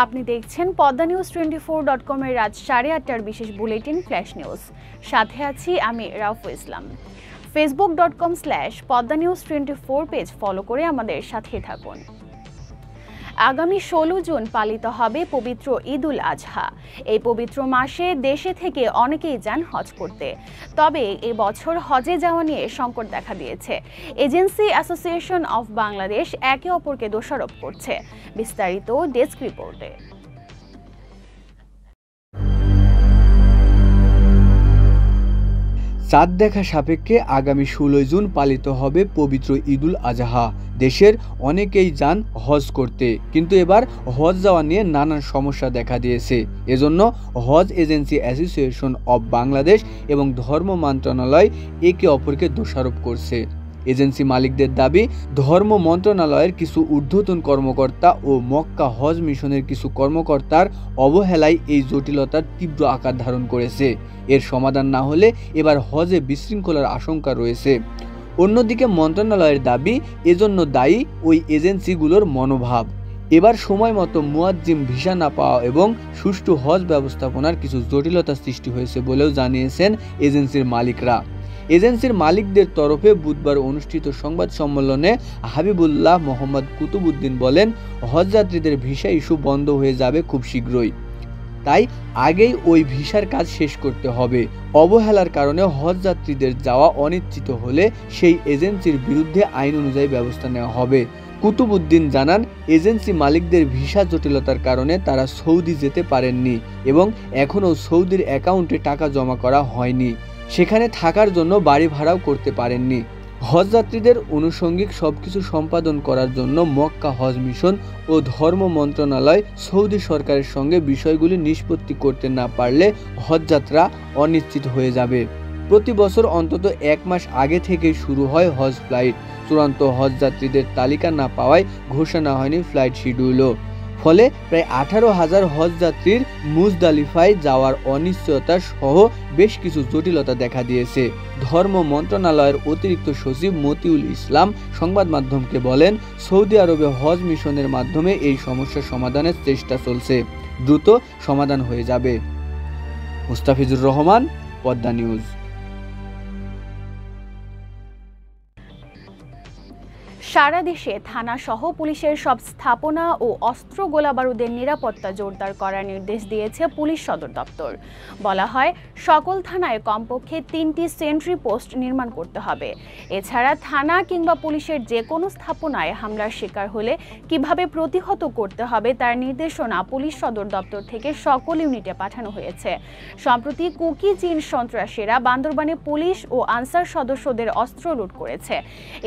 আপনি দেখছেন Padma news 24.com এর রাত 8:30টার বিশেষ বুলেটিন ফ্ল্যাশ নিউজ। সাথে আছি আমি রাউফু ইসলাম। facebook.com/poddanews24 পেজ ফলো করে আমাদের সাথে থাকুন। আগামী 16 জুন পালিত হবে পবিত্র ঈদুল আজহা। এই পবিত্র মাসে দেশে থেকে অনেকেই যান হজ করতে। তবে এবছর হজে যাওয়া নিয়ে সংকট দেখা দিয়েছে। এজেন্সি অ্যাসোসিয়েশন অফ বাংলাদেশ একে অপরকে দোষারোপ করছে। বিস্তারিত ডেস্ক রিপোর্টে। চাঁদ দেখা সাপেক্ষে আগামী 16 জুন পালিত হবে পবিত্র ঈদুল আজহা। দেশের অনেকেই যান হজ করতে, কিন্তু এবার হজ যাওয়া নিয়ে নানান সমস্যা দেখা দিয়েছে। এজন্য হজ এজেন্সি অ্যাসোসিয়েশন অব বাংলাদেশ এবং ধর্ম মন্ত্রণালয় একে অপরকে দোষারোপ করছে। এজেন্সি মালিকদের দাবি, ধর্ম মন্ত্রণালয়ের কিছু ঊর্ধ্বতন কর্মকর্তা ও মক্কা হজ মিশনের কিছু কর্মকর্তার অবহেলায় এই জটিলতার তীব্র আকার ধারণ করেছে। এর সমাধান না হলে এবার হজে বিশৃঙ্খলার আশঙ্কা রয়েছে। অন্যদিকে মন্ত্রণালয়ের দাবি, এজন্য দায়ী ওই এজেন্সিগুলোর মনোভাব। এবার সময় মতো মুয়াজ্জিম ভিসা না পাওয়া এবং সুষ্ঠু হজ ব্যবস্থাপনার কিছু জটিলতা সৃষ্টি হয়েছে বলেও জানিয়েছেন এজেন্সির মালিকরা। এজেন্সির মালিকদের তরফে বুধবার অনুষ্ঠিত সংবাদ সম্মেলনে হাবিবুল্লাহ মোহাম্মদ কুতুবুদ্দিন বলেন, হজযাত্রীদের ভিসা ইস্যু বন্ধ হয়ে যাবে খুব শীঘ্রই, তাই আগেই ওই ভিসার কাজ শেষ করতে হবে। অবহেলার কারণে হজযাত্রীদের যাওয়া অনিশ্চিত হলে সেই এজেন্সির বিরুদ্ধে আইন অনুযায়ী ব্যবস্থা নেওয়া হবে। কুতুবুদ্দিন জানান, এজেন্সি মালিকদের ভিসা জটিলতার কারণে তারা সৌদি যেতে পারেননি এবং এখনও সৌদির অ্যাকাউন্টে টাকা জমা করা হয়নি। সেখানে থাকার জন্য বাড়ি ভাড়াও করতে পারেননি। হজযাত্রীদের আনুষঙ্গিক সবকিছু সম্পাদন করার জন্য মক্কা হজ মিশন ও ধর্ম মন্ত্রণালয় সৌদি সরকারের সঙ্গে বিষয়গুলি নিষ্পত্তি করতে না পারলে হজযাত্রা অনিশ্চিত হয়ে যাবে। প্রতি বছর অন্তত 1 মাস আগে থেকেই শুরু হয় হজ ফ্লাইট। চূড়ান্ত হজযাত্রীদের তালিকা না পাওয়ায় ঘোষণা হয়নি ফ্লাইট শিডিউলও। ফলে প্রায় 18,000 হজযাত্রীর মুজদালিফায় যাওয়ার অনিশ্চয়তা সহ বেশ কিছু জটিলতা দেখা দিয়েছে। ধর্ম মন্ত্রণালয়ের অতিরিক্ত সচিব মতিউল ইসলাম সংবাদ মাধ্যমকে বলেন, সৌদি আরবে হজ মিশনের মাধ্যমে এই সমস্যা সমাধানের চেষ্টা চলছে, দ্রুত সমাধান হয়ে যাবে। মুস্তাফিজুর রহমান, পদ্মা নিউজ। সারা দেশে থানা সহ পুলিশের সব স্থাপনা ও অস্ত্র গোলাবারুদের নিরাপত্তা জোরদার করার নির্দেশ দিয়েছে পুলিশ সদর দপ্তর। বলা হয়, সকল থানায় কমপক্ষে 3টি সেন্ট্রি পোস্ট নির্মাণ করতে হবে। এছাড়া থানা কিংবা পুলিশের যে কোনো স্থাপনায় হামলার শিকার হলে কিভাবে প্রতিহত করতে হবে তার নির্দেশনা পুলিশ সদর দপ্তর থেকে সকল ইউনিটে পাঠানো হয়েছে। সম্প্রতি কুকি চীন সন্ত্রাসীরা বান্দরবানে পুলিশ ও আনসার সদস্যদের অস্ত্র লুট করেছে।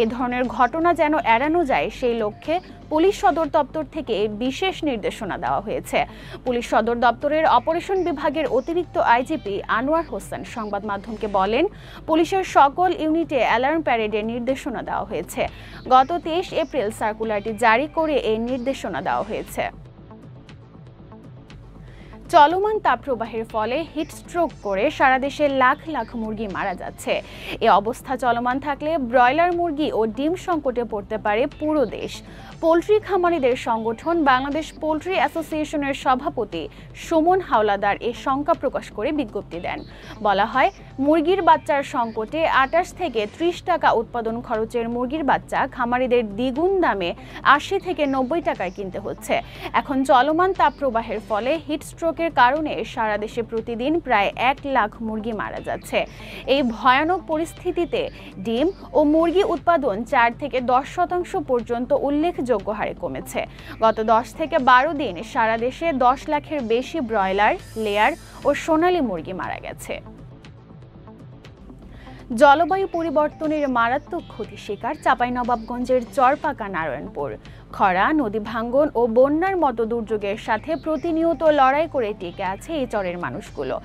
এ ধরনের ঘটনা যেন এড়ানো যায় সেই লক্ষ্যে পুলিশ সদর দপ্তর থেকে বিশেষ নির্দেশনা দেওয়া হয়েছে। পুলিশ সদর দপ্তরের অপারেশন বিভাগের অতিরিক্ত আইজিপি আনোয়ার হোসেন সংবাদ মাধ্যমকে বলেন, পুলিশের সকল ইউনিটে অ্যালার্ম প্যারেডের নির্দেশনা দেওয়া হয়েছে। গত 23 এপ্রিল সার্কুলারটি জারি করে এই নির্দেশনা দেওয়া হয়েছে। চলমান তাপপ্রবাহের ফলে হিটস্ট্রোক করে সারা দেশে লাখ লাখ মুরগি মারা যাচ্ছে। এ অবস্থা চলমান থাকলে ব্রয়লার মুরগি ও ডিম সংকটে পড়তে পারে পুরো দেশ। পোলট্রি খামারিদের সংগঠন বাংলাদেশ পোলট্রি অ্যাসোসিয়েশনের সভাপতি সুমন হাওলাদার এ শঙ্কা প্রকাশ করে বিজ্ঞপ্তি দেন। বলা হয়, মুরগির বাচ্চার সংকটে 28 থেকে 30 টাকা উৎপাদন খরচের মুরগির বাচ্চা খামারিদের দ্বিগুণ দামে 80 থেকে 90 টাকায় কিনতে হচ্ছে। এখন চলমান তাপপ্রবাহের ফলে হিটস্ট্রোক কারণে সারা দেশে প্রতিদিন প্রায় 1 লাখ মুরগি মারা যাচ্ছে। এই ভয়ানক পরিস্থিতিতে ডিম ও মুরগি উৎপাদন 4 থেকে 10% পর্যন্ত উল্লেখযোগ্য হারে কমেছে। গত 10 থেকে 12 দিন সারা দেশে 10 লাখের বেশি ব্রয়লার, লেয়ার ও সোনালী মুরগি মারা গেছে। জলবায়ু পরিবর্তনের মারাত্মক ক্ষতি শিকার চাঁপাইনবাবগঞ্জের চরপাকা নারায়ণপুর। খরা, নদী ভাঙ্গন ও বন্যার মতো দুর্যোগের সাথে প্রতিনিয়ত লড়াই করে টিকে আছে এই চরের মানুষগুলো।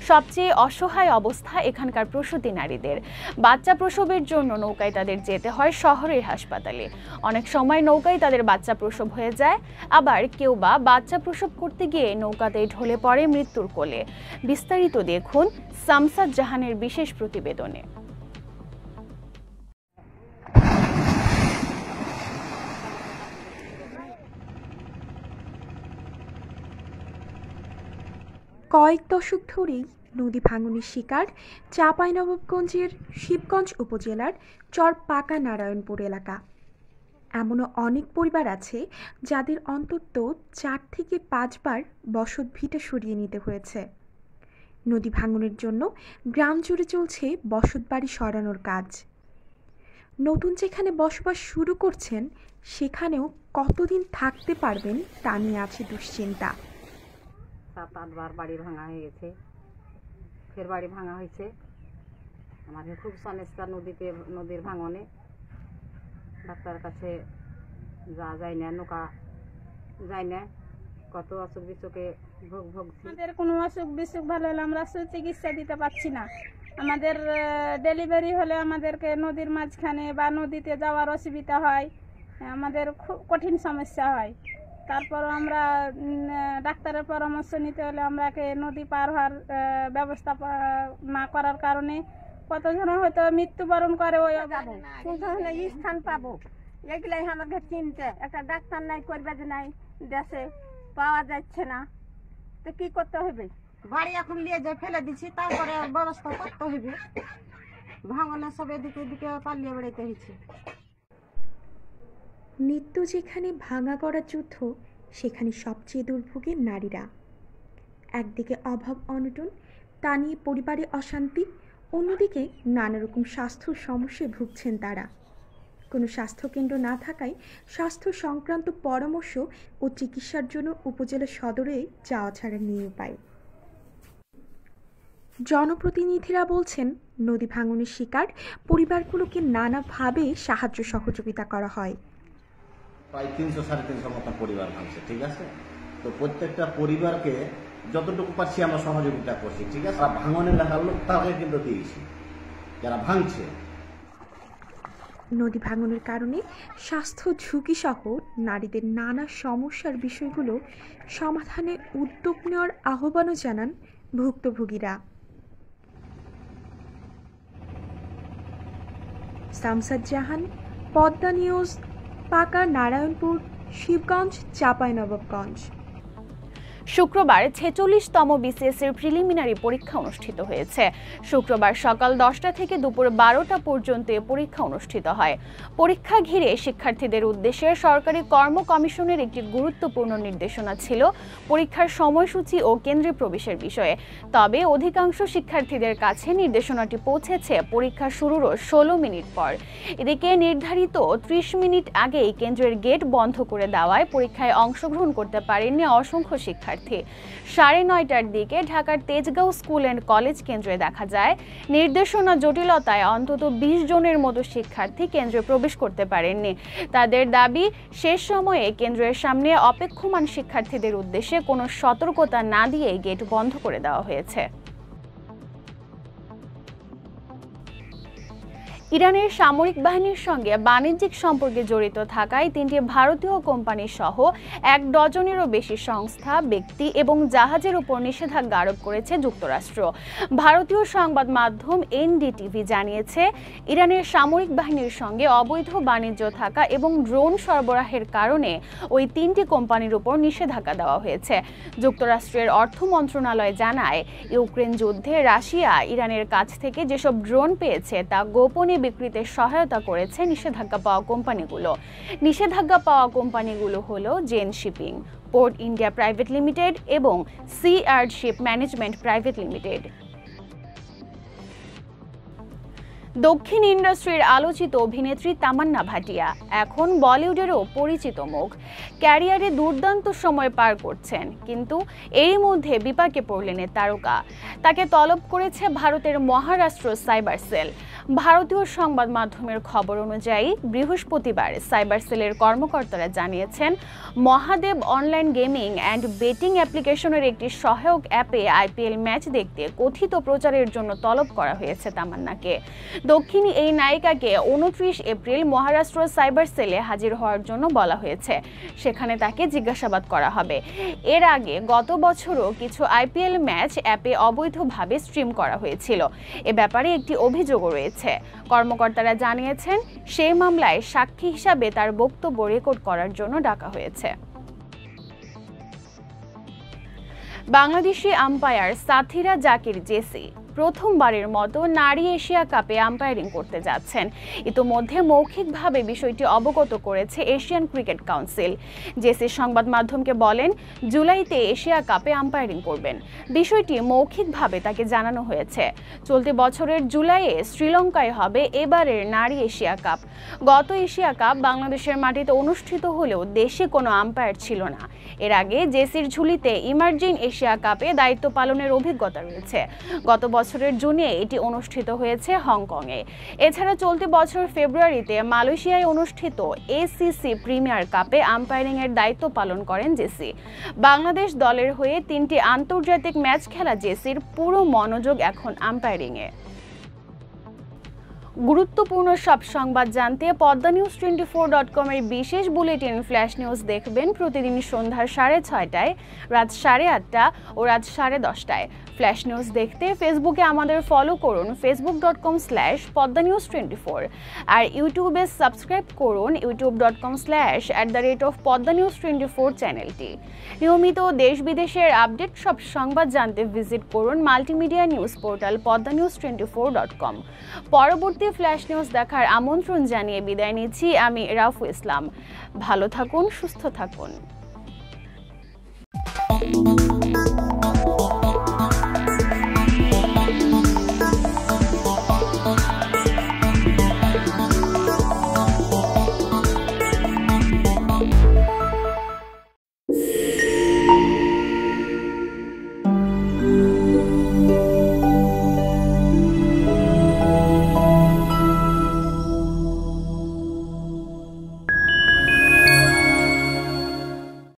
সবচেয়ে অসহায় অবস্থা এখানকার প্রসূতি নারীদের। বাচ্চা প্রসবের জন্য নৌকায় তাদের যেতে হয় শহরের হাসপাতালে। অনেক সময় নৌকায় তাদের বাচ্চা প্রসব হয়ে যায়, আবার কেউ বা বাচ্চা প্রসব করতে গিয়ে নৌকাতে ঢলে পড়ে মৃত্যুর কোলে। বিস্তারিত দেখুন শামসাদ জাহানের বিশেষ প্রতিবেদনে। কয়েক দশক ধরেই নদী ভাঙনের শিকার চাঁপাইনবাবগঞ্জের শিবগঞ্জ উপজেলার চর পাকা নারায়ণপুর এলাকা। এমনও অনেক পরিবার আছে যাদের অন্তত 4 থেকে 5 বার বসত ভিটা সরিয়ে নিতে হয়েছে। নদী ভাঙনের জন্য গ্রাম জুড়ে চলছে বসতবাড়ি সরানোর কাজ। নতুন যেখানে বসবাস শুরু করছেন সেখানেও কতদিন থাকতে পারবেন তা নিয়ে আছে দুশ্চিন্তা। 7-8 বার বাড়ি ভাঙা হয়ে গেছে, ফের বাড়ি ভাঙা হয়েছে। আমাদের খুব সমস্যা নদীর ভাঙনে। ডাক্তার কাছে যাওয়া যায় না, নৌকা যায় না, কত অসুখ বিসুখে ভুগছি। আমাদের কোনো অসুখ বিসুখ ভালো হলে আমরা চিকিৎসা দিতে পারছি না। আমাদের ডেলিভারি হলে আমাদেরকে নদীর মাঝখানে বা নদীতে যাওয়ার অসুবিধা হয়, আমাদের খুব কঠিন সমস্যা হয়। তারপরও আমরা ডাক্তারের পরামর্শ নিতে হলে আমরাকে নদী পার হওয়ার ব্যবস্থা না করার কারণে কতজন হয়তো মৃত্যুবরণ করে। ওই স্থান পাবো এগুলাই আমাকে চিনতে, একটা ডাক্তার নাই, করবে যে নাই, দেশে পাওয়া যাচ্ছে না, তো কি করতে হবে? বাড়ি এখন নিয়ে যে ফেলে দিচ্ছি, তারপরে ব্যবস্থা করতে হবে। ভাঙনে সব এদিকে এদিকে পালিয়ে বেড়াইতে হয়েছে। নিত্য যেখানে ভাঙা গড়া যুদ্ধ, সেখানে সবচেয়ে দুর্ভোগে নারীরা। একদিকে অভাব অনটন, তা নিয়ে পরিবারে অশান্তি, অন্যদিকে নানা রকম স্বাস্থ্য সমস্যায় ভুগছেন তারা। কোনো স্বাস্থ্যকেন্দ্র না থাকায় স্বাস্থ্য সংক্রান্ত পরামর্শ ও চিকিৎসার জন্য উপজেলা সদরে যাওয়া ছাড়া নিয়ে উপায়। জনপ্রতিনিধিরা বলছেন, নদী ভাঙনের শিকার পরিবারগুলোকে নানাভাবে সাহায্য সহযোগিতা করা হয়। প্রায় 300-350 মতো পরিবার ভাঙছে, ঠিক আছে। তো প্রত্যেকটা পরিবারকে যতটুকু পাচ্ছি আমরা সহযোগিতা করছি, ঠিক আছে। ভাঙনে লাগার লোক তাকে কিন্তু দিয়েছি, যারা ভাঙছে। নদী ভাঙনের কারণে স্বাস্থ্য ঝুঁকি সহ নারীদের নানা সমস্যার বিষয়গুলো সমাধানে উদ্যোগ নেওয়ার আহ্বানও জানান ভুক্তভোগীরা। শামসাদ জাহান, পদ্মা নিউজ, পাকা নারায়ণপুর, শিবগঞ্জ, চাঁপাইনবাবগঞ্জ। শুক্রবার 46তম বিসিএসের প্রিলিমিনারি পরীক্ষা অনুষ্ঠিত হয়েছে। শুক্রবার সকাল 10টা থেকে দুপুর 12টা পর্যন্ত পরীক্ষা অনুষ্ঠিত হয়। পরীক্ষা ঘিরে শিক্ষার্থীদের উদ্দেশ্যে সরকারি কর্ম কমিশনের একটি গুরুত্বপূর্ণ নির্দেশনা ছিল পরীক্ষার সময়সূচি ও কেন্দ্রে প্রবেশের বিষয়ে। তবে অধিকাংশ শিক্ষার্থীদের কাছে নির্দেশনাটি পৌঁছেছে পরীক্ষা শুরুর 16 মিনিট পর। এদিকে নির্ধারিত 30 মিনিট আগেই কেন্দ্রের গেট বন্ধ করে দেওয়ায় পরীক্ষায় অংশগ্রহণ করতে পারেননি অসংখ্য শিক্ষার্থী। 9:30টার দিকে ঢাকার তেজগাঁও স্কুল অ্যান্ড কলেজ কেন্দ্রে দেখা যায় নির্দেশনা জটিলতায় অন্তত 20 জনের মতো শিক্ষার্থী কেন্দ্রে প্রবেশ করতে পারেননি। তাদের দাবি, শেষ সময়ে কেন্দ্রের সামনে অপেক্ষমান শিক্ষার্থীদের উদ্দেশ্যে কোনো সতর্কতা না দিয়ে গেট বন্ধ করে দেওয়া হয়েছে। ইরানের সামরিক বাহিনীর সঙ্গে বাণিজ্যিক সম্পর্কে জড়িত থাকায় 3টি ভারতীয় কোম্পানি সহ 1 ডজনেরও বেশি সংস্থা, ব্যক্তি এবং জাহাজের উপর নিষেধাজ্ঞা আরোপ করেছে যুক্তরাষ্ট্র। ভারতীয় সংবাদ মাধ্যম এনডিটিভি জানিয়েছে, ইরানের সামরিক বাহিনীর সঙ্গে অবৈধ বাণিজ্য থাকা এবং ড্রোন সরবরাহের কারণে ওই 3টি কোম্পানির উপর নিষেধাজ্ঞা দেওয়া হয়েছে। যুক্তরাষ্ট্রের অর্থ মন্ত্রণালয় জানায়, ইউক্রেন যুদ্ধে রাশিয়া ইরানের কাছ থেকে যেসব ড্রোন পেয়েছে তা গোপনে বিক্রিতে সহায়তা করেছে নিষেধাজ্ঞা পাওয়া কোম্পানিগুলো। নিষেধাজ্ঞা পাওয়া কোম্পানিগুলো হলো Zen shipping, port India private limited এবং সি আর্ড শিপ ম্যানেজমেন্ট প্রাইভেট লিমিটেড। দক্ষিণ ইন্ডাস্ট্রির আলোচিত অভিনেত্রী তামান্না ভাটিয়া এখন বলিউডেরও পরিচিত মুখ। ক্যারিয়ারে দুর্দান্ত সময় পার করছেন, কিন্তু এরই মধ্যে বিপাকে পড়লেন তারকা। তাকে তলব করেছে ভারতের মহারাষ্ট্র সাইবার সেল। ভারতীয় সংবাদ মাধ্যমের খবর অনুযায়ী বৃহস্পতিবার সাইবার সেলের কর্মকর্তারা জানিয়েছেন, Mahadev online gaming and betting অ্যাপ্লিকেশনের একটি সহায়ক অ্যাপে আইপিএল ম্যাচ দেখতে কথিত প্রচারের জন্য তলব করা হয়েছে তামান্নাকে। দক্ষিণী এই নায়িকাকে 29 এপ্রিল মহারাষ্ট্র সাইবার সেলে হাজির হওয়ার জন্য বলা হয়েছে। সেখানে তাকে জিজ্ঞাসাবাদ করা হবে। এর আগে গত বছরও কিছু আইপিএল ম্যাচ অ্যাপে অবৈধভাবে স্ট্রিম করা হয়েছিল। এ ব্যাপারে একটি অভিযোগও রয়েছে। কর্মকর্তারা জানিয়েছেন, সেই মামলায় সাক্ষী হিসাবে তার বক্তব্য রেকর্ড করার জন্য ডাকা হয়েছে। বাংলাদেশি আম্পায়ার সাথিরা জাকির জেসি প্রথমবারের মতো নারী এশিয়া কাপে আম্পায়ারিং করতে যাচ্ছেন। ইতোমধ্যে মৌখিকভাবে বিষয়টি অবগত করেছে এশিয়ান ক্রিকেট কাউন্সিল। জেসি সংবাদ মাধ্যমকে বলেন, জুলাইতে এশিয়া কাপে আম্পায়ারিং করবেন। বিষয়টি মৌখিকভাবে তাকে জানানো হয়েছে। চলতি বছরের জুলাইয়ে শ্রীলঙ্কায় হবে এবারের নারী এশিয়া কাপ। গত এশিয়া কাপ বাংলাদেশের মাটিতে অনুষ্ঠিত হলেও দেশে কোনো আম্পায়ার ছিল না। এর আগে জেসির ঝুলিতে ইমার্জিং এশিয়া কাপে দায়িত্ব পালনের অভিজ্ঞতা রয়েছে। গত বছরের জুনে এটি অনুষ্ঠিত হয়েছে হংকংয়ে। এছাড়া চলতি বছর ফেব্রুয়ারিতে মালয়েশিয়ায় অনুষ্ঠিত এসিসি প্রিমিয়ার কাপে আম্পায়ারিং এর দায়িত্ব পালন করেন জেসি। বাংলাদেশ দলের হয়ে 3টি আন্তর্জাতিক ম্যাচ খেলা জেসির পুরো মনোযোগ এখন আম্পায়ারিংয়ে। গুরুত্বপূর্ণ সব সংবাদ জানতে poddanews24.com এর বিশেষ বুলেটিন ফ্ল্যাশ নিউজ দেখবেন প্রতিদিন সন্ধ্যা 6:30টায়, রাত 8:30 ও রাত 10:30টায়। ফ্ল্যাশ নিউজ দেখতে ফেসবুকে আমাদের ফলো করুন facebook.com/poddanews24 আর ইউটিউবে সাবস্ক্রাইব করুন youtube.com/@poddanews24 চ্যানেলটি। নিয়মিত দেশ বিদেশের আপডেট সব সংবাদ জানতে ভিজিট করুন মাল্টিমিডিয়া নিউজ পোর্টাল poddanews24.com। পরবর্তী ফ্ল্যাশ নিউজ দেখার আমন্ত্রণ জানিয়ে বিদায় নিচ্ছি আমি রাফু ইসলাম। ভালো থাকুন, সুস্থ থাকুন।